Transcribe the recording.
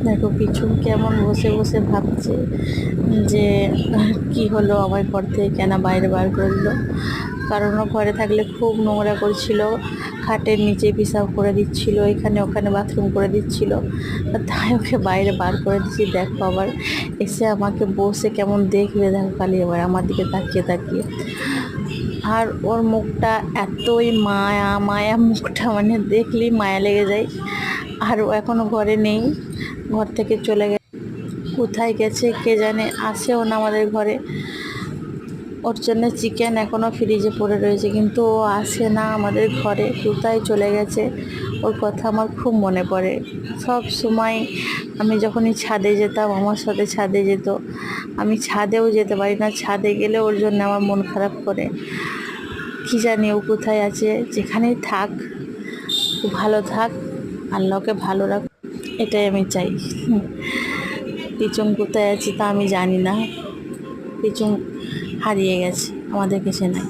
দেখো পিছু কেমন বসে বসে ভাবছে যে কি হলো, আমার ঘর থেকে কেন বাইরে বার করলো। কারণ ও ঘরে থাকলে খুব নোংরা করছিল, খাটের নিচে পেশাব করে দিচ্ছিল, এখানে ওখানে বাথরুম করে দিচ্ছিল। তাই ওকে বাইরে বার করে দিচ্ছি। দেখো আবার এসে আমাকে বসে কেমন দেখবে, দেখো খালি এবার আমার দিকে তাকিয়ে তাকিয়ে। আর ওর মুখটা এতই মায়া মায়া, মুখটা মানে দেখলেই মায়া লেগে যায়। আর ও এখনো ঘরে নেই, ঘর থেকে চলে গেছে। কোথায় গেছে কে জানে, আসেও না আমাদের ঘরে। ওর জন্য চিকেন এখনও ফ্রিজে পড়ে রয়েছে, কিন্তু ও আসে না আমাদের ঘরে, কোথায় চলে গেছে। ওর কথা আমার খুব মনে পড়ে সব সময়। আমি যখনই ছাদে যেতাম, আমার সাথে ছাদে যেত। আমি ছাদেও যেতে পারি না, ছাদে গেলে ওর জন্য আমার মন খারাপ করে। কী জানি ও কোথায় আছে, যেখানেই থাক ও ভালো থাক, আল্লাহকে ভালো রাখ, এটাই আমি চাই। পিছন কোথায় আছে তা আমি জানি না, পিছন হারিয়ে গেছে, আমাদের কাছে নাই।